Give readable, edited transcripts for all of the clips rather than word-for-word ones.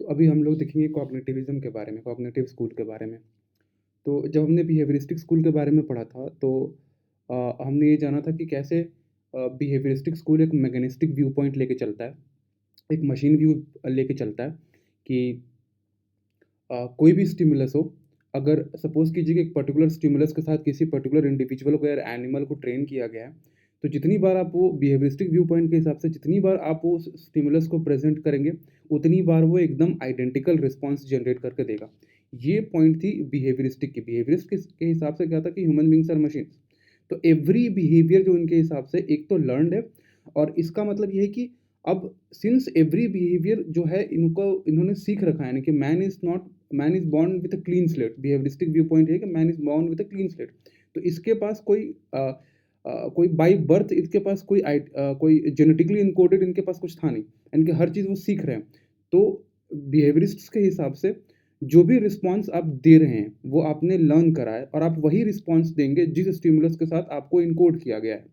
तो अभी हम लोग देखेंगे कॉग्निटिविज़्म के बारे में, कॉग्निटिव स्कूल के बारे में। तो जब हमने बिहेवियरिस्टिक स्कूल के बारे में पढ़ा था तो हमने ये जाना था कि कैसे बिहेवियरिस्टिक स्कूल एक मैकेनिस्टिक व्यू पॉइंट लेके चलता है, एक मशीन व्यू लेके चलता है कि कोई भी स्टिमुलस हो, अगर सपोज़ कीजिए कि एक पर्टिकुलर स्टिमुलस के साथ किसी पर्टिकुलर इंडिविजुअल को या एनिमल को ट्रेन किया गया है, तो जितनी बार आप वो बिहेवियरिस्टिक व्यू पॉइंट के हिसाब से जितनी बार आप वो स्टिमुलस को प्रेज़ेंट करेंगे, उतनी बार वो एकदम आइडेंटिकल रिस्पॉन्स जनरेट करके देगा। ये पॉइंट थी बिहेवियरिस्टिक की। बिहेवियरिस्ट के हिसाब से क्या था कि ह्यूमन बीइंग्स आर मशीन्स। तो एवरी बिहेवियर जो उनके हिसाब से एक तो लर्न्ड है और इसका मतलब ये है कि अब सिंस एवरी बिहेवियर जो है इनको इन्होंने सीख रखा है, यानी कि man is born with a clean slate. Behaviouristic view point है कि man is born with a clean slate. तो इसके पास कोई बाय बर्थ इसके पास कोई जेनेटिकली एन्कोडेड इनके पास कुछ था नहीं, यानी कि हर चीज़ वो सीख रहे हैं। तो बिहेवियरिस्ट्स के हिसाब से जो भी रिस्पॉन्स आप दे रहे हैं, वो आपने लर्न करा है और आप वही रिस्पॉन्स देंगे जिस स्टिमुलस के साथ आपको एन्कोड किया गया है।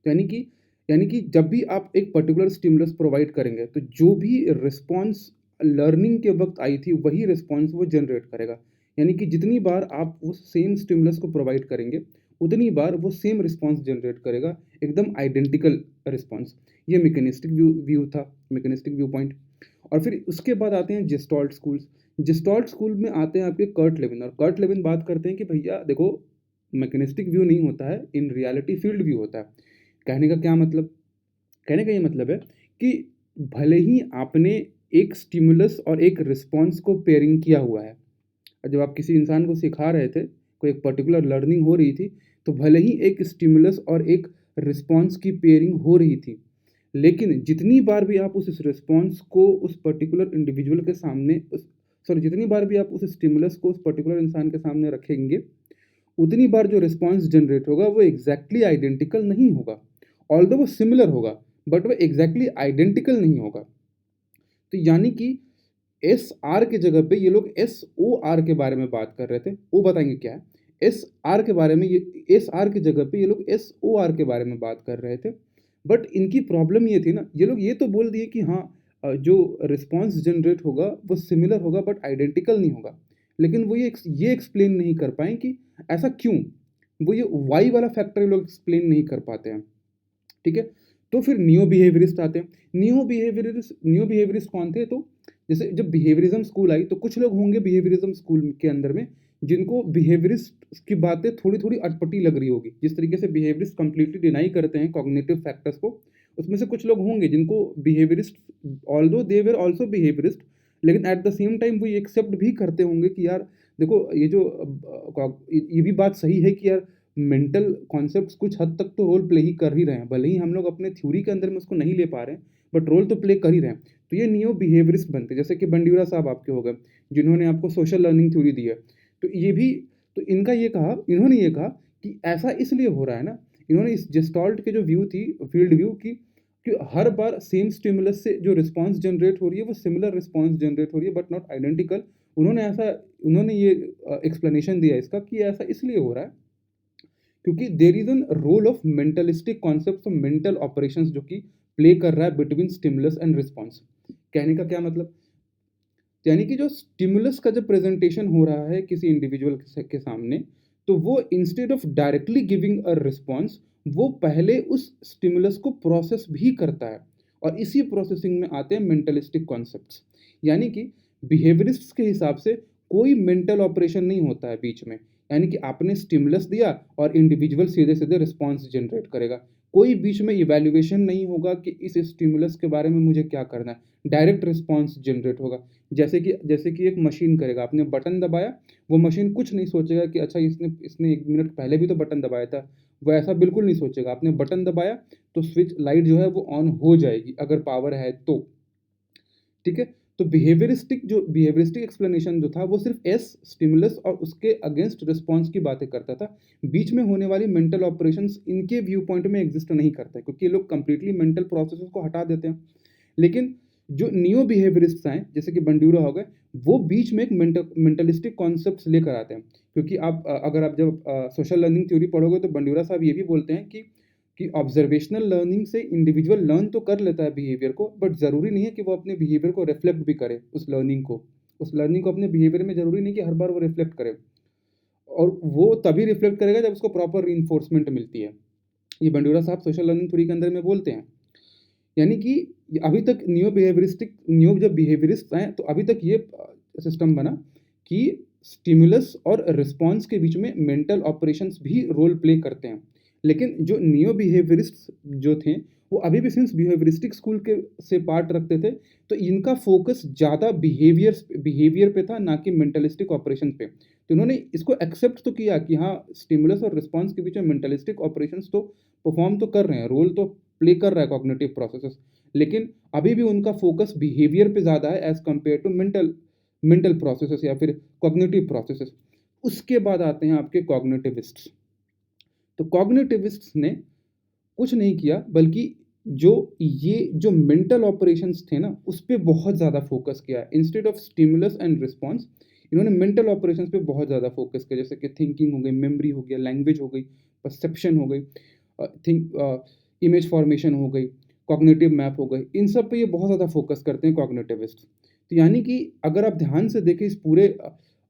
यानी कि यानी कि जब भी आप एक पर्टिकुलर स्टिमुलस प्रोवाइड करेंगे, तो जो भी रिस्पॉन्स लर्निंग के वक़्त आई थी, वही रिस्पॉन्स वो जनरेट करेगा। यानी कि जितनी बार आप उस सेम स्टिमुलस को प्रोवाइड करेंगे, उतनी बार वो सेम रिस्पॉन्स जनरेट करेगा, एकदम आइडेंटिकल रिस्पॉन्स। ये मैकेनिस्टिक व्यू व्यू था, मैकेनिस्टिक व्यू पॉइंट। और फिर उसके बाद आते हैं जेस्टॉल्ट स्कूल्स। जेस्टॉल्ट स्कूल में आते हैं आपके कर्ट लेविन, और कर्ट लेविन बात करते हैं कि भैया देखो, मैकेनिस्टिक व्यू नहीं होता है, इन रियलिटी फील्ड व्यू होता है। कहने का क्या मतलब? कहने का ये मतलब है कि भले ही आपने एक स्टिमुलस और एक रिस्पॉन्स को पेयरिंग किया हुआ है। जब आप किसी इंसान को सिखा रहे थे, कोई एक पर्टिकुलर लर्निंग हो रही थी, तो भले ही एक स्टिमुलस और एक रिस्पॉन्स की पेयरिंग हो रही थी, लेकिन जितनी बार भी आप उस रिस्पॉन्स को उस पर्टिकुलर इंडिविजुअल के सामने जितनी बार भी आप उस स्टिमुलस को उस पर्टिकुलर इंसान के सामने रखेंगे, उतनी बार जो रिस्पॉन्स जनरेट होगा वो एग्जैक्टली आइडेंटिकल नहीं होगा। ऑल्दो वो सिमिलर होगा, बट वो एग्जैक्टली आइडेंटिकल नहीं होगा। तो यानी कि एस आर की जगह पे ये लोग एस ओ आर के बारे में बात कर रहे थे। वो बताएंगे क्या है। एस आर के बारे में, ये एस आर की जगह पे ये लोग एस ओ आर के बारे में बात कर रहे थे। बट इनकी प्रॉब्लम ये थी ना, ये लोग ये तो बोल दिए कि हाँ, जो रिस्पॉन्स जनरेट होगा वो सिमिलर होगा बट आइडेंटिकल नहीं होगा। लेकिन वो ये एक्सप्लेन नहीं कर पाए कि ऐसा क्यों। वो ये वाई वाला फैक्टर ये लोग एक्सप्लेन नहीं कर पाते हैं। ठीक है। तो फिर नियो बिहेवियरिस्ट आते हैं। नियो बिहेवियरिस्ट कौन थे? तो जैसे जब बिहेवियरिज्म स्कूल आई, तो कुछ लोग होंगे बिहेवियरिज्म स्कूल के अंदर में जिनको बिहेवियरिस्ट की बातें थोड़ी थोड़ी अटपटी लग रही होगी। जिस तरीके से बिहेवियरिस्ट कंप्लीटली डिनाई करते हैं कॉग्निटिव फैक्टर्स को, उसमें से कुछ लोग होंगे जिनको behaviourist, although they were also behaviourist, लेकिन एट द सेम टाइम वो ये एक्सेप्ट भी करते होंगे कि यार देखो, ये भी बात सही है कि यार मेंटल कॉन्सेप्ट्स कुछ हद तक तो रोल प्ले ही कर ही रहे हैं। भले ही हम लोग अपने थ्योरी के अंदर में उसको नहीं ले पा रहे हैं, बट रोल तो प्ले कर ही रहे हैं। तो ये नियो बिहेवियरिस्ट बनते हैं, जैसे कि बंडीरा साहब आपके हो गए, जिन्होंने आपको सोशल लर्निंग थ्योरी दी है। तो ये भी, तो इन्होंने ये कहा कि ऐसा इसलिए हो रहा है ना, इन्होंने इस जेस्टॉल्ट के जो व्यू थी, फील्ड व्यू की, कि हर बार सेम स्टिमुलस से जो रिस्पॉन्स जनरेट हो रही है वो सिमिलर रिस्पॉन्स जनरेट हो रही है बट नॉट आइडेंटिकल। उन्होंने ये एक्सप्लेनेशन दिया इसका कि ऐसा इसलिए हो रहा है क्योंकि there is an role of mentalistic concept, mental operations जो कि प्ले कर रहा है बिटवीन स्टिमुलस एंड रिस्पॉन्स। कहने का क्या मतलब? यानी कि जो स्टिमुलस का जब प्रेजेंटेशन हो रहा है किसी इंडिविजुअल के सामने, तो वो instead of directly giving a response, वो पहले उस स्टिमुलस को प्रोसेस भी करता है। और इसी प्रोसेसिंग में आते हैं मेंटलिस्टिक कॉन्सेप्ट्स। यानी कि बिहेवियरिस्ट्स के हिसाब से कोई मेंटल ऑपरेशन नहीं होता है बीच में। यानी कि आपने स्टिमुलस दिया और इंडिविजुअल सीधे सीधे रिस्पॉन्स जनरेट करेगा। कोई बीच में इवैल्यूएशन नहीं होगा कि इस स्टिमुलस के बारे में मुझे क्या करना है। डायरेक्ट रिस्पॉन्स जनरेट होगा। जैसे कि एक मशीन करेगा, आपने बटन दबाया, वो मशीन कुछ नहीं सोचेगा कि अच्छा इसने इसने 1 मिनट पहले भी तो बटन दबाया था। वो ऐसा बिल्कुल नहीं सोचेगा। आपने बटन दबाया तो स्विच लाइट जो है वो ऑन हो जाएगी अगर पावर है तो। ठीक है। तो बिहेवियरिस्टिक एक्सप्लेनेशन जो था वो सिर्फ एस स्टिमुलस और उसके अगेंस्ट रिस्पॉन्स की बातें करता था। बीच में होने वाली मेंटल ऑपरेशंस इनके व्यू पॉइंट में एग्जिस्ट नहीं करता है, क्योंकि ये लोग कंप्लीटली मेंटल प्रोसेसेस को हटा देते हैं। लेकिन जो नियो बिहेवियरिस्ट्स हैं, जैसे कि बंडूरा हो गए, वो बीच में एक मेंटलिस्टिक कॉन्सेप्ट्स लेकर आते हैं। क्योंकि अगर आप जब सोशल लर्निंग थ्योरी पढ़ोगे तो बंडूरा साहब ये भी बोलते हैं कि कि ऑब्जर्वेशनल लर्निंग से इंडिविजुअल लर्न तो कर लेता है बिहेवियर को, बट ज़रूरी नहीं है कि वो अपने बिहेवियर को रिफ्लेक्ट भी करे उस लर्निंग को अपने बिहेवियर में ज़रूरी नहीं कि हर बार वो रिफ्लेक्ट करे, और वो तभी रिफ्लेक्ट करेगा जब उसको प्रॉपर रीइंफोर्समेंट मिलती है। ये बंडूरा साहब सोशल लर्निंग थ्योरी के अंदर में बोलते हैं। यानी कि अभी तक नियो जब बिहेवियरिस्ट आए तो अभी तक ये सिस्टम बना कि स्टिमुलस और रिस्पॉन्स के बीच में मेंटल ऑपरेशंस भी रोल प्ले करते हैं। लेकिन जो नियो बिहेवियरिस्ट जो थे वो अभी भी सिंस बिहेवियरिस्टिक स्कूल के से पार्ट रखते थे, तो इनका फोकस ज़्यादा बिहेवियर पे था, ना कि मेंटलिस्टिक ऑपरेशन पे। तो इन्होंने इसको एक्सेप्ट तो किया कि हाँ, स्टिमुलस और रिस्पॉन्स के बीच में मेंटलिस्टिक ऑपरेशंस तो परफॉर्म तो कर रहे हैं, रोल तो प्ले कर रहा है कॉग्निटिव प्रोसेसेस, लेकिन अभी भी उनका फोकस बिहेवियर पे ज़्यादा है as compare to mental mental processes या फिर कॉग्निटिव प्रोसेसेस। उसके बाद आते हैं आपके कॉग्निटिविस्ट्स। तो कॉग्निटिविस्ट्स ने कुछ नहीं किया, बल्कि जो मेंटल ऑपरेशंस थे ना, उस पे बहुत ज़्यादा फोकस किया। Instead of stimulus and response, इन्होंने मेंटल ऑपरेशंस पे बहुत ज़्यादा फोकस किया, जैसे कि थिंकिंग हो गई, मेमोरी हो गया, लैंग्वेज हो गई, परसेप्शन हो गई, इमेज फॉर्मेशन हो गई, कॉग्निटिव मैप हो गई। इन सब पे ये बहुत ज़्यादा फोकस करते हैं कॉग्निटिविस्ट। तो यानी कि अगर आप ध्यान से देखें इस पूरे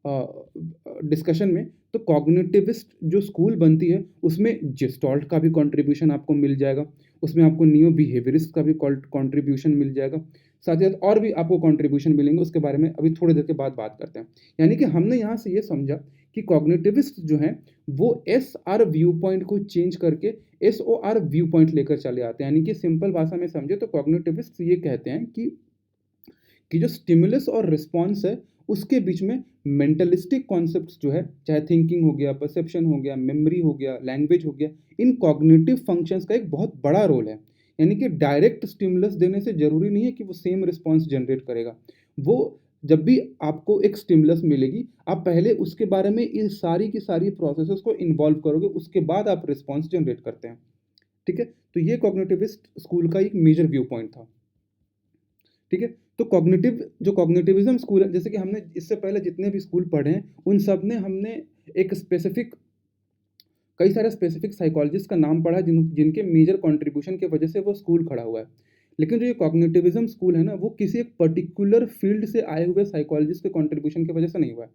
डिस्कशन में, तो कॉग्निटिविस्ट जो स्कूल बनती है उसमें जेस्टॉल्ट का भी कंट्रीब्यूशन आपको मिल जाएगा, उसमें आपको नियो बिहेवियरिस्ट का भी कंट्रीब्यूशन मिल जाएगा, साथ ही साथ और भी आपको कंट्रीब्यूशन मिलेंगे, उसके बारे में अभी थोड़ी देर के बाद बात करते हैं। यानी कि हमने यहाँ से ये समझा कि कॉग्निटिविस्ट जो हैं वो एस आर व्यू पॉइंट को चेंज करके S O R view point लेकर चले आते हैं। यानी कि सिंपल भाषा में समझे तो कॉग्निटिविस्ट ये कहते हैं कि जो स्टिमुलस और रिस्पॉन्स है उसके बीच में मेंटलिस्टिक कॉन्सेप्ट्स जो है, चाहे थिंकिंग हो गया, परसेप्शन हो गया, मेमोरी हो गया, लैंग्वेज हो गया, इन कॉग्निटिव फंक्शंस का एक बहुत बड़ा रोल है। यानी कि डायरेक्ट स्टिमुलस देने से जरूरी नहीं है कि वो सेम रिस्पॉन्स जनरेट करेगा। वो जब भी आपको एक स्टिमुलस मिलेगी, आप पहले उसके बारे में इन सारी की सारी प्रोसेसेस को इन्वॉल्व करोगे, उसके बाद आप रिस्पॉन्स जनरेट करते हैं। ठीक है, तो ये कॉग्निटिविस्ट स्कूल का एक मेजर व्यू पॉइंट था। ठीक है, तो कॉग्निटिविज्म स्कूल है, जैसे कि हमने इससे पहले जितने भी स्कूल पढ़े हैं उन सब ने हमने एक स्पेसिफिक कई सारे स्पेसिफिक साइकोलॉजिस्ट का नाम पढ़ा जिनके मेजर कंट्रीब्यूशन की वजह से वो स्कूल खड़ा हुआ है। लेकिन जो ये कॉग्निटिविज्म स्कूल है ना, वो किसी एक पर्टिकुलर फील्ड से आए हुए साइकोलॉजिस्ट के कंट्रीब्यूशन की वजह से नहीं हुआ है,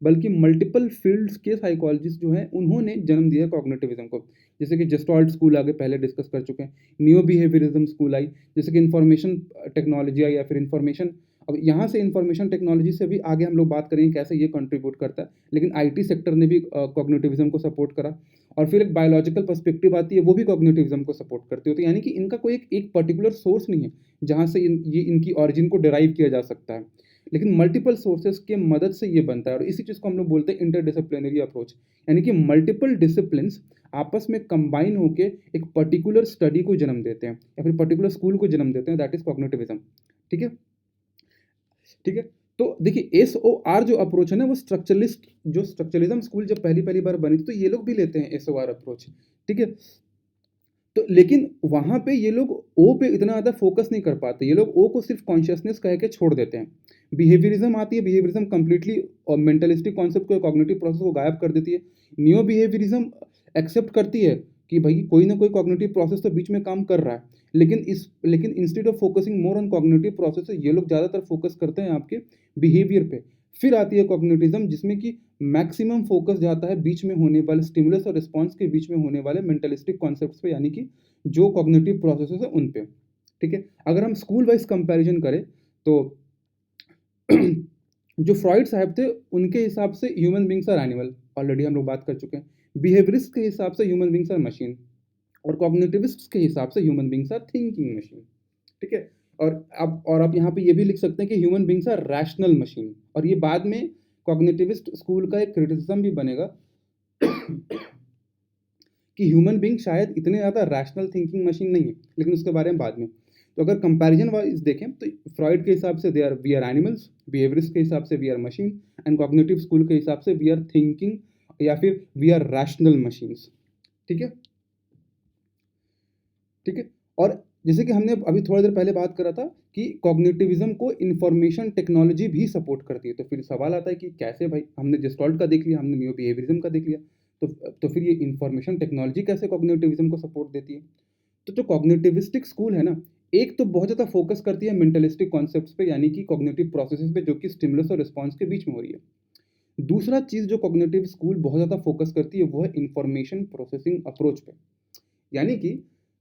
बल्कि मल्टीपल फील्ड्स के साइकोलॉजिस्ट जो हैं उन्होंने जन्म दिया कॉग्निटिविज्म को। जैसे कि जेस्टॉल्ट स्कूल आगे पहले डिस्कस कर चुके हैं, नियो बिहेवियरिज्म स्कूल आई, जैसे कि इंफॉर्मेशन टेक्नोलॉजी आई, या फिर इंफॉर्मेशन, अब यहाँ से इंफॉर्मेशन टेक्नोलॉजी से भी आगे हम लोग बात करेंगे कैसे ये कंट्रीब्यूट करता है। लेकिन आईटी सेक्टर ने भी कॉग्निटिविज्म को सपोर्ट करा, और फिर एक बायोलॉजिकल पर्सपेक्टिव आती है, वो भी कॉग्निटिविज्म को सपोर्ट करती है। तो यानी कि इनका कोई एक पर्टिकुलर सोर्स नहीं है जहाँ से ये इनकी ऑरिजिन को डिराइव किया जा सकता है, लेकिन मल्टीपल सोर्सेज के मदद से ये बनता है। और इसी चीज़ को हम लोग बोलते हैं इंटरडिसिप्लिनरी अप्रोच, यानी कि मल्टीपल डिसिप्लिन्स आपस में कंबाइन होके एक पर्टिकुलर स्टडी को जन्म देते हैं या फिर पर्टिकुलर स्कूल को जन्म देते हैं, दैट इज कॉग्निटिविज्म। ठीक है, ठीक है। तो देखिए एस ओ आर जो अप्रोच है ना, वो स्ट्रक्चरलिज्म स्कूल जब पहली पहली बार बनी थी तो ये लोग भी लेते हैं एस ओ आर अप्रोच। ठीक है, तो लेकिन वहाँ पे ये लोग ओ पे इतना ज़्यादा फोकस नहीं कर पाते, ये लोग ओ को सिर्फ कॉन्शियसनेस कह के छोड़ देते हैं। बिहेवियरिज्म आती है, बिहेवियरिज्म कंप्लीटली और मेंटलिस्टिक कॉन्सेप्ट को, कॉग्निटिव प्रोसेस को गायब कर देती है। न्यू बिहेवियरिज्म एक्सेप्ट करती है कि भाई कोई ना कोई कॉग्निटिव प्रोसेस तो बीच में काम कर रहा है, लेकिन instead of focusing more on cognitive process, ये लोग ज़्यादातर फोकस करते हैं आपके बिहेवियर पे। फिर आती है कॉग्निटिज्म, जिसमें कि मैक्सिमम फोकस जाता है बीच में होने वाले स्टिमुलस और रिस्पॉन्स के बीच में होने वाले मेंटलिस्टिक कॉन्सेप्ट्स पे, यानी कि जो कॉग्निटिव प्रोसेसेस है उन पे। ठीक है, अगर हम स्कूल वाइज कंपैरिजन करें तो जो फ्रॉइड साहब थे उनके हिसाब से human beings are animal, already हम लोग बात कर चुके हैं। बिहेवियरिस्ट के हिसाब से ह्यूमन बींग्स आर मशीन, और कॉग्निटिविस्ट के हिसाब से human beings are thinking machine. ठीक है, और आप यहाँ पे ये भी लिख सकते हैं कि human beings are rational machine. और ये बाद में कॉग्निटिविस्ट स्कूल का एक क्रिटिसिज्म भी बनेगा कि ह्यूमन बींग शायद इतने ज़्यादा रैशनल थिंकिंग मशीन नहीं है, लेकिन उसके बारे में बाद में। तो अगर कंपैरिजन वाइज देखें तो फ्रॉइड के हिसाब से वी आर एनिमल्स, बिहेवियरिस्ट के हिसाब से we are machine, and cognitive school के हिसाब से वी आर थिंकिंग या फिर वी आर रैशनल मशीन्स। ठीक है, ठीक है। और जैसे कि हमने अभी थोड़ी देर पहले बात करा था कि कॉग्निटिविज्म को इंफॉर्मेशन टेक्नोलॉजी भी सपोर्ट करती है, तो फिर सवाल आता है कि कैसे भाई, हमने जेस्टॉल्ट का देख लिया, हमने न्यू बिहेवियरिज्म का देख लिया, तो तो फिर ये इन्फॉर्मेशन टेक्नोलॉजी कैसे कॉग्निटिविज़्म को सपोर्ट देती है? तो जो कॉग्निटिविस्टिक स्कूल है ना, एक तो बहुत ज़्यादा फ़ोकस करती है मेंटलिस्टिक कॉन्सेप्ट्स पे, यानी कि कॉग्निटिव प्रोसेसेस पे, जो कि स्टिमुलस और रिस्पॉन्स के बीच में हो रही है। दूसरा चीज़ जो कॉग्निटिव स्कूल बहुत ज़्यादा फ़ोकस करती है, वो है इन्फॉर्मेशन प्रोसेसिंग अप्रोच पे। यानी कि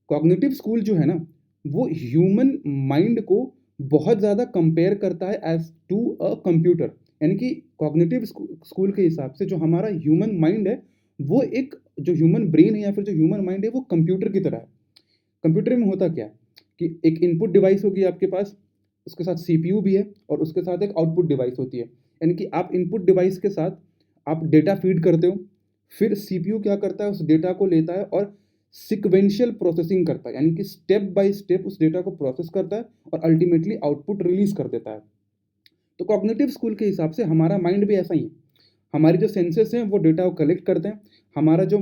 कॉग्निटिव स्कूल जो है ना, वो ह्यूमन माइंड को बहुत ज़्यादा कंपेयर करता है एज़ टू अ कंप्यूटर। यानी कि कॉग्निटिव स्कूल के हिसाब से जो हमारा ह्यूमन माइंड है, वो एक जो ह्यूमन ब्रेन है या फिर जो ह्यूमन माइंड है, वो कंप्यूटर की तरह है। कंप्यूटर में होता क्या है कि एक इनपुट डिवाइस होगी आपके पास, उसके साथ सीपीयू भी है और उसके साथ एक आउटपुट डिवाइस होती है। यानी कि आप इनपुट डिवाइस के साथ आप डेटा फीड करते हो, फिर सीपीयू क्या करता है, उस डेटा को लेता है और सीक्वेंशियल प्रोसेसिंग करता है, यानी कि स्टेप बाय स्टेप उस डेटा को प्रोसेस करता है और अल्टीमेटली आउटपुट रिलीज कर देता है। तो कॉग्निटिव स्कूल के हिसाब से हमारा माइंड भी ऐसा ही है। हमारी जो सेंसेस हैं वो डेटा को कलेक्ट करते हैं। हमारा जो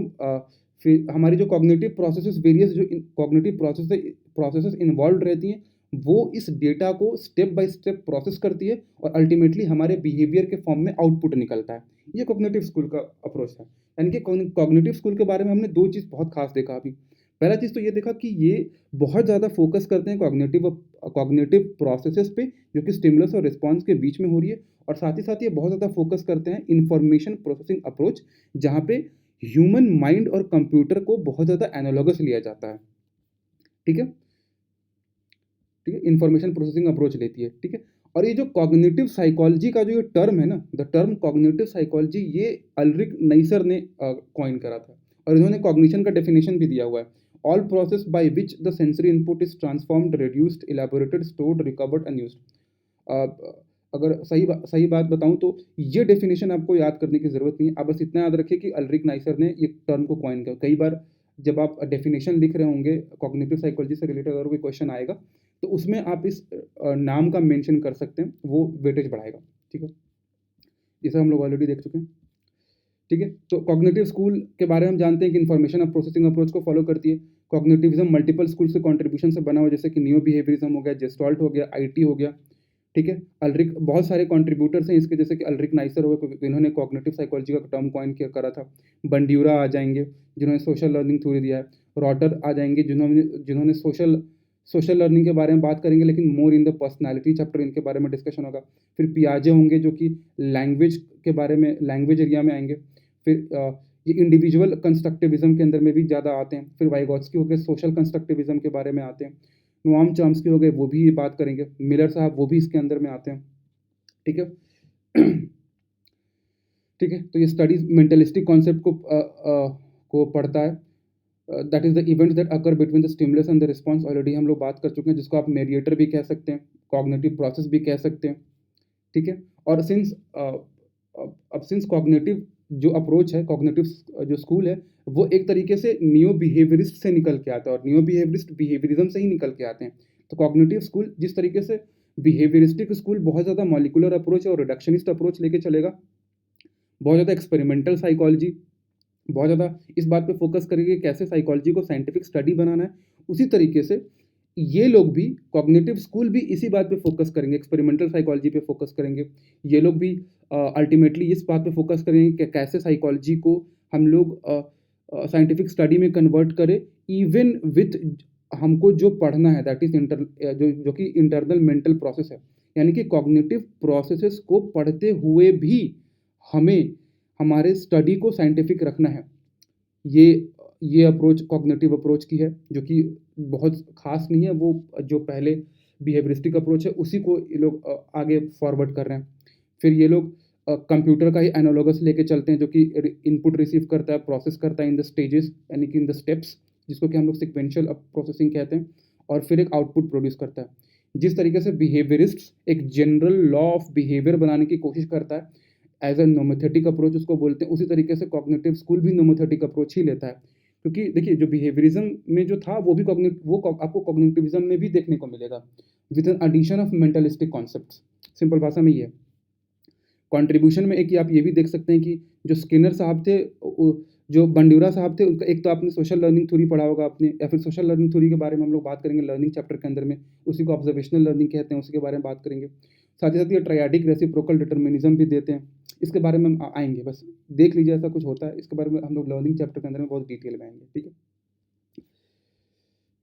फिर हमारी जो कॉग्निटिव प्रोसेसेस, वेरियस जो कॉग्निटिव प्रोसेसेस इन्वॉल्व रहती हैं, वो इस डेटा को स्टेप बाय स्टेप प्रोसेस करती है और अल्टीमेटली हमारे बिहेवियर के फॉर्म में आउटपुट निकलता है। ये कॉग्निटिव स्कूल का अप्रोच है। यानी कि कॉग्निटिव स्कूल के बारे में हमने दो चीज़ बहुत खास देखा अभी। पहला चीज़ तो ये देखा कि ये बहुत ज़्यादा फोकस करते हैं कॉग्निटिव प्रोसेसेस पे, जो कि स्टिमुलस और रिस्पॉन्स के बीच में हो रही है। और साथ ही ये बहुत ज़्यादा फोकस करते हैं इन्फॉर्मेशन प्रोसेसिंग अप्रोच, जहाँ पे ह्यूमन माइंड और कंप्यूटर को बहुत ज़्यादा एनालॉगस लिया जाता है। ठीक है? ठीक है? इन्फॉर्मेशन प्रोसेसिंग अप्रोच लेती है। ठीक है? और ये जो कॉग्निटिव साइकोलॉजी का जो ये टर्म है ना, द टर्म कॉग्निटिव साइकोलॉजी, ये अल्रिक नइसर ने कॉइन करा था और इन्होंने कॉग्निशन का डेफिनेशन भी दिया हुआ है। All process by which the sensory input is transformed, reduced, elaborated, stored, recovered and used. अगर सही बात बताऊँ तो ये डेफिनेशन आपको याद करने की ज़रूरत नहीं है। आप बस इतना याद रखिए कि अल्रिक नाइसर ने ये टर्म को कॉइन किया। कई बार जब आप डेफिनेशन लिख रहे होंगे कॉग्निटिव साइकोलॉजी से रिलेटेड, अगर कोई क्वेश्चन आएगा, तो उसमें आप इस नाम का मेंशन कर सकते हैं, वो वेटेज बढ़ाएगा। ठीक है? ये सब हम लोग ऑलरेडी देख चुके हैं। ठीक है? तो कॉग्निटिव स्कूल के बारे में हम जानते हैं कि इन्फॉर्मेशन और प्रोसेसिंग अप्रोच को फॉलो करती है। कॉग्निटिविज्म मल्टीपल स्कूल से कंट्रीब्यूशन से बना हुआ, जैसे कि नियो बिहेवियरिज्म हो गया, जेस्टॉल्ट हो गया, आईटी हो गया। ठीक है? अल्रिक, बहुत सारे कंट्रीब्यूटर्स हैं इसके, जैसे कि अल्रिक नाइसर हो गए, इन्होंने कॉग्निटिव साइकोलॉजी का टर्म कॉइन किया करा था। बंड्यूरा आ जाएंगे, जिन्होंने सोशल लर्निंग थ्योरी दिया है। रॉटर आ जाएंगे, जिन्होंने जिन्होंने सोशल सोशल लर्निंग के बारे में बात करेंगे, लेकिन मोर इन द पर्सनैलिटी चैप्टर इनके बारे में डिस्कशन होगा। फिर पियाजे होंगे, जो कि लैंग्वेज के बारे में, लैंग्वेज एरिया में आएंगे। फिर ये इंडिविजुअल कंस्ट्रक्टिविज्म के अंदर में भी ज़्यादा आते हैं। फिर वाइगोत्स्की हो गए, सोशल कंस्ट्रक्टिविज्म के बारे में आते हैं। नोआम चॉम्स्की हो गए, वो भी ये बात करेंगे। मिलर साहब, वो भी इसके अंदर में आते हैं। ठीक है? ठीक है? तो ये स्टडीज मेंटलिस्टिक कॉन्सेप्ट को पढ़ता है। That is the events that occur between the stimulus and the response, already हम लोग बात कर चुके हैं, जिसको आप मेडिएटर भी कह सकते हैं, कॉग्निटिव प्रोसेस भी कह सकते हैं। ठीक है? और सिंस कॉग्निटिव जो अप्रोच है, कॉग्निटिव जो स्कूल है, वो एक तरीके से नियो बिहेवियरिस्ट से निकल के आता है, और नियो बिहेवियरिस्ट बिहेवियरिज्म से ही निकल के आते हैं। तो कॉग्निटिव स्कूल जिस तरीके से, बिहेवियरिस्टिक स्कूल बहुत ज़्यादा मॉलिक्यूलर अप्रोच और रिडक्शनिस्ट अप्रोच लेके चलेगा, बहुत ज़्यादा एक्सपेरिमेंटल साइकोलॉजी, बहुत ज़्यादा इस बात पे फोकस करेंगे कैसे साइकोलॉजी को साइंटिफिक स्टडी बनाना है। उसी तरीके से ये लोग भी, कॉग्निटिव स्कूल भी इसी बात पे फोकस करेंगे, एक्सपेरिमेंटल साइकोलॉजी पे फोकस करेंगे। ये लोग भी अल्टीमेटली इस बात पे फोकस करेंगे कि कैसे साइकोलॉजी को हम लोग साइंटिफिक स्टडी में कन्वर्ट करें, इवन विथ हमको जो पढ़ना है, दैट इज जो कि इंटरनल मेंटल प्रोसेस है। यानी कि कॉग्निटिव प्रोसेसेस को पढ़ते हुए भी हमें हमारे स्टडी को साइंटिफिक रखना है। ये अप्रोच कॉग्निटिव अप्रोच की है, जो कि बहुत खास नहीं है। वो जो पहले बिहेवियरिस्टिक अप्रोच है, उसी को ये लोग आगे फॉरवर्ड कर रहे हैं। फिर ये लोग कंप्यूटर का ही एनालॉगस लेके चलते हैं, जो कि इनपुट रिसीव करता है, प्रोसेस करता है इन द स्टेजेस, यानी कि इन द स्टेप्स, जिसको कि हम लोग सिक्वेंशियल प्रोसेसिंग कहते हैं, और फिर एक आउटपुट प्रोड्यूस करता है। जिस तरीके से बिहेवियरिस्ट एक जनरल लॉ ऑफ बिहेवियर बनाने की कोशिश करता है, एज अ नोमोथेटिक अप्रोच उसको बोलते हैं, उसी तरीके से कॉग्निटिव स्कूल भी नोमोथेटिक अप्रोच ही लेता है। क्योंकि देखिए, जो बिहेवियरिज्म में जो था, वो भी आपको कॉग्निटिविज्म में भी देखने को मिलेगा, with an addition of mentalistic concepts. Simple भाषा में ये है। कंट्रीब्यूशन में एक आप ये भी देख सकते हैं कि जो स्किनर साहब थे, जो बंड्यूरा साहब थे, उनका एक तो आपने सोशल लर्निंग थ्योरी पढ़ा होगा आपने, या फिर सोशल लर्निंग थ्योरी के बारे में हम लोग बात करेंगे लर्निंग चैप्टर के अंदर में, उसी को ऑब्जर्वेशनल लर्निंग कहते हैं, उसी के बारे में बात करेंगे। साथ ही ये ट्रायडिक रेसिप्रोकल डिटर्मिनिज्म भी देते हैं। इसके बारे में हम आएँगे, बस देख लीजिए ऐसा कुछ होता है, इसके बारे में हम लोग लर्निंग चैप्टर के अंदर में बहुत डिटेल में आएँगे, ठीक है?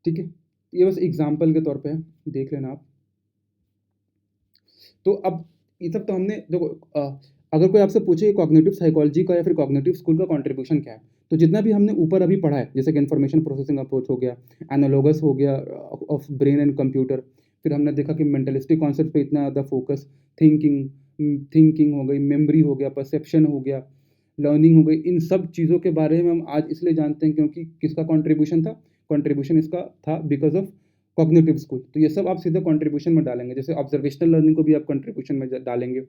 ठीक है? ये बस एग्ज़ाम्पल के तौर पे है, देख लेना आप। तो अब ये सब तो हमने देखो अगर कोई आपसे पूछे कॉग्निटिव साइकोलॉजी का या फिर कॉग्निटिव स्कूल का कंट्रीब्यूशन क्या है? तो जितना भी हमने ऊपर अभी पढ़ा है, जैसे कि इन्फॉर्मेशन प्रोसेसिंग अप्रोच हो गया, एनालॉगस हो गया ऑफ ब्रेन एंड कंप्यूटर, फिर हमने देखा कि मेंटलिस्टिक कॉन्सेप्ट पे इतना ज़्यादा फोकस, थिंकिंग थिंकिंग हो गई, मेमोरी हो गया, परसेप्शन हो गया, लर्निंग हो गई, इन सब चीज़ों के बारे में हम आज इसलिए जानते हैं क्योंकि किसका कंट्रीब्यूशन था? कंट्रीब्यूशन इसका था बिकॉज़ ऑफ कॉग्निटिव स्कूल। तो ये सब आप सीधे कंट्रीब्यूशन में डालेंगे, जैसे ऑब्जर्वेशनल लर्निंग को भी आप कंट्रीब्यूशन में डालेंगे।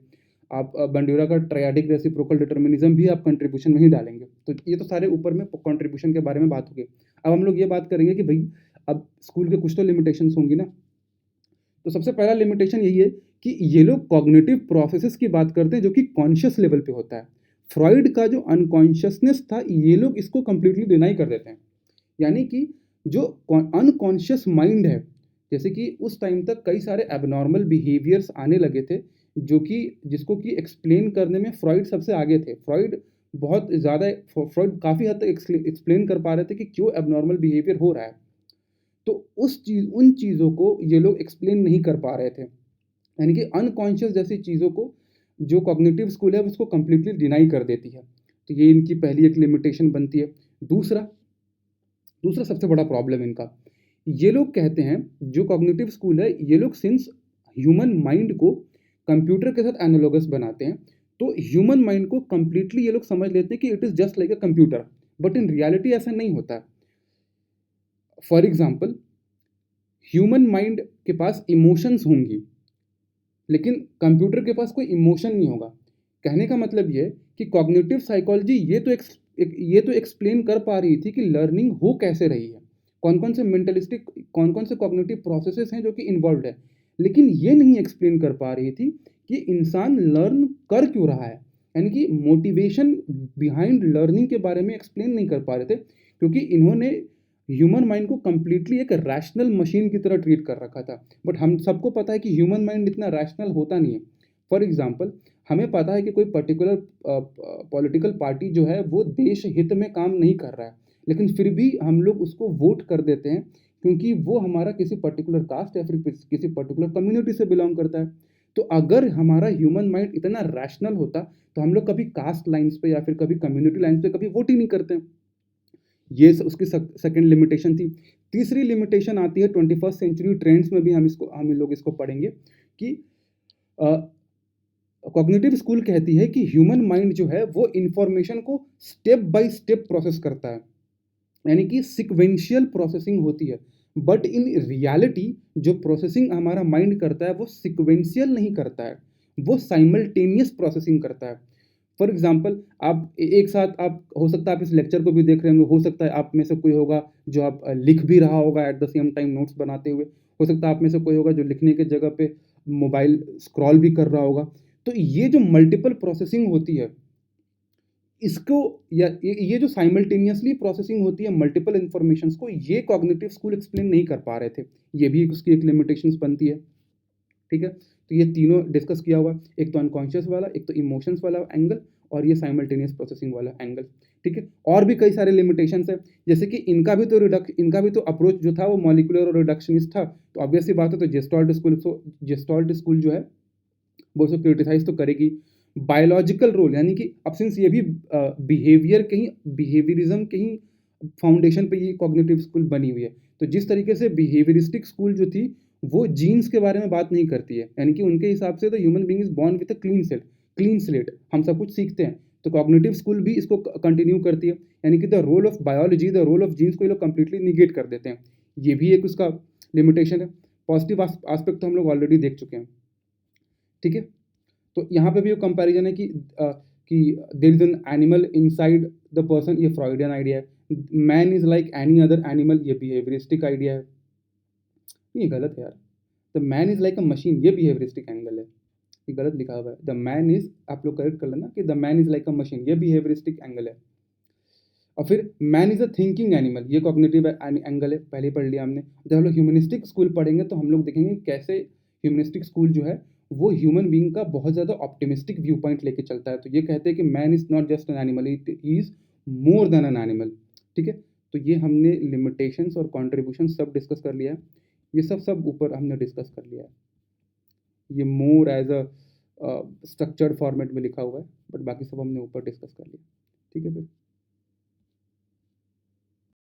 आप बंड्यूरा का ट्रायडिक रेसिप्रोकल डिटर्मिनिज्म भी आप कंट्रीब्यूशन में ही डालेंगे। तो ये तो सारे ऊपर में कंट्रीब्यूशन के बारे में बात हो गई। अब हम लोग ये बात करेंगे कि भाई अब स्कूल के कुछ तो लिमिटेशंस होंगी ना। तो सबसे पहला लिमिटेशन यही है कि ये लोग कॉग्निटिव प्रोसेसेस की बात करते हैं जो कि कॉन्शियस लेवल पे होता है। फ्रॉइड का जो अनकॉन्शियसनेस था, ये लोग इसको कंप्लीटली डिनाई कर देते हैं। यानी कि जो अनकॉन्शियस माइंड है, जैसे कि उस टाइम तक कई सारे एबनॉर्मल बिहेवियर्स आने लगे थे, जो कि जिसको कि एक्सप्लेन करने में फ्रॉइड सबसे आगे थे। फ्रॉइड बहुत ज़्यादा फ्रॉइड काफ़ी हद तक एक्सप्लेन कर पा रहे थे कि क्यों एबनॉर्मल बिहेवियर हो रहा है। तो उन चीज़ों को ये लोग एक्सप्लेन नहीं कर पा रहे थे। यानी कि अनकॉन्शियस जैसी चीज़ों को जो कॉग्निटिव स्कूल है उसको कंप्लीटली डिनाई कर देती है। तो ये इनकी पहली एक लिमिटेशन बनती है। दूसरा दूसरा सबसे बड़ा प्रॉब्लम इनका, ये लोग कहते हैं जो कॉग्निटिव स्कूल है, ये लोग सिंस ह्यूमन माइंड को कंप्यूटर के साथ एनालॉगस बनाते हैं, तो ह्यूमन माइंड को कंप्लीटली ये लोग समझ लेते हैं कि it is just like a computer, but in reality ऐसा नहीं होता है। फॉर एग्जाम्पल, ह्यूमन माइंड के पास इमोशंस होंगी, लेकिन कंप्यूटर के पास कोई इमोशन नहीं होगा। कहने का मतलब ये है कि कॉग्निटिव साइकोलॉजी ये तो एक्सप्लेन कर पा रही थी कि लर्निंग हो कैसे रही है, कौन-कौन से मेंटलिस्टिक कौन-कौन से कॉग्निटिव प्रोसेसेस हैं जो कि इन्वॉल्व्ड है। लेकिन ये नहीं एक्सप्लेन कर पा रही थी कि इंसान लर्न कर क्यों रहा है। यानी कि मोटिवेशन बिहाइंड लर्निंग के बारे में एक्सप्लेन नहीं कर पा रहे थे, क्योंकि इन्होंने ह्यूमन माइंड को कंप्लीटली एक रैशनल मशीन की तरह ट्रीट कर रखा था। बट हम सबको पता है कि ह्यूमन माइंड इतना रैशनल होता नहीं है। फॉर एग्जाम्पल, हमें पता है कि कोई पर्टिकुलर पॉलिटिकल पार्टी जो है वो देश हित में काम नहीं कर रहा है, लेकिन फिर भी हम लोग उसको वोट कर देते हैं क्योंकि वो हमारा किसी पर्टिकुलर कास्ट या फिर किसी पर्टिकुलर कम्युनिटी से बिलोंग करता है। तो अगर हमारा ह्यूमन माइंड इतना रैशनल होता तो हम लोग कभी कास्ट लाइन्स पे या फिर कभी कम्युनिटी लाइन्स पे कभी वोट ही नहीं करते। ये उसकी सेकंड लिमिटेशन थी। तीसरी लिमिटेशन आती है 21st सेंचुरी ट्रेंड्स में भी हम लोग इसको पढ़ेंगे कि कॉग्निटिव स्कूल कहती है कि ह्यूमन माइंड जो है वो इंफॉर्मेशन को स्टेप बाय स्टेप प्रोसेस करता है, यानी कि सिक्वेंशियल प्रोसेसिंग होती है। बट इन रियलिटी जो प्रोसेसिंग हमारा माइंड करता है वो सिक्वेंशियल नहीं करता है, वो साइमल्टेनियस प्रोसेसिंग करता है। फॉर एग्जाम्पल, आप एक साथ आप हो सकता है आप इस लेक्चर को भी देख रहे होंगे, हो सकता है आप में से कोई होगा जो आप लिख भी रहा होगा at the same time notes बनाते हुए, हो सकता है आप में से कोई होगा जो लिखने के जगह पे मोबाइल स्क्रॉल भी कर रहा होगा। तो ये जो मल्टीपल प्रोसेसिंग होती है, इसको या ये जो साइमल्टेनियसली प्रोसेसिंग होती है मल्टीपल इन्फॉर्मेशंस को, ये कॉग्निटिव स्कूल एक्सप्लेन नहीं कर पा रहे थे। ये भी उसकी एक लिमिटेशंस बनती है। ठीक है? तो ये तीनों डिस्कस किया हुआ, एक तो अनकॉन्शियस वाला, एक तो इमोशंस वाला एंगल और ये साइमल्टेनियस प्रोसेसिंग वाला एंगल। ठीक है? और भी कई सारे लिमिटेशंस हैं, जैसे कि इनका भी तो अप्रोच जो था वो मॉलिक्यूलर और रिडक्शनिस्ट था। तो ऑब्वियस सी बात है, तो जेस्टॉल्ट स्कूल जो है वो उसको क्रिटिसाइज तो करेगी। बायोलॉजिकल रोल, यानी कि अब सिंस ये भी बिहेवियरिज्म के ही फाउंडेशन पे ये कॉग्निटिव स्कूल बनी हुई है, तो जिस तरीके से बिहेवियरिस्टिक स्कूल जो थी वो जीन्स के बारे में बात नहीं करती है, यानी कि उनके हिसाब से तो human being is born with a clean slate, हम सब कुछ सीखते हैं। तो कॉग्निटिव स्कूल भी इसको कंटिन्यू करती है, यानी कि the role of biology, the role of genes को ये लोग कंप्लीटली निगेट कर देते हैं। ये भी एक उसका लिमिटेशन है। पॉजिटिव एस्पेक्ट तो हम लोग ऑलरेडी देख चुके हैं। ठीक है? तो यहाँ पे भी वो कंपैरिजन है कि there is an animal inside the person, ये फ्रॉइडियन आइडिया है। Man is like any other animal, ये बिहेवियरिस्टिक आइडिया है। ये गलत है यार। The man is like a machine, ये बिहेवियरिस्टिक एंगल है, ये गलत लिखा हुआ है। द मैन इज, आप लोग करेक्ट कर लेना कि the man is like a machine, ये बिहेवियरिस्टिक एंगल है। और फिर man is a thinking animal, ये कॉग्निटिव एंगल है, पहले पढ़ लिया हमने। जब हम लोग ह्यूमनिस्टिक स्कूल पढ़ेंगे तो हम लोग देखेंगे कैसे ह्यूमनिस्टिक स्कूल जो है वो ह्यूमन बीइंग का बहुत ज़्यादा ऑप्टिमिस्टिक व्यू पॉइंट लेके चलता है। तो ये कहते हैं कि man is not just an animal, he is more than an animal, ठीक है? तो ये हमने लिमिटेशंस और कंट्रीब्यूशन सब डिस्कस कर लिया है। ये सब ऊपर हमने डिस्कस कर लिया है। ये मोर एज़ स्ट्रक्चर्ड फॉर्मेट में लिखा हुआ है, बट बाकी सब हमने ऊपर डिस्कस कर लिया। ठीक है फिर?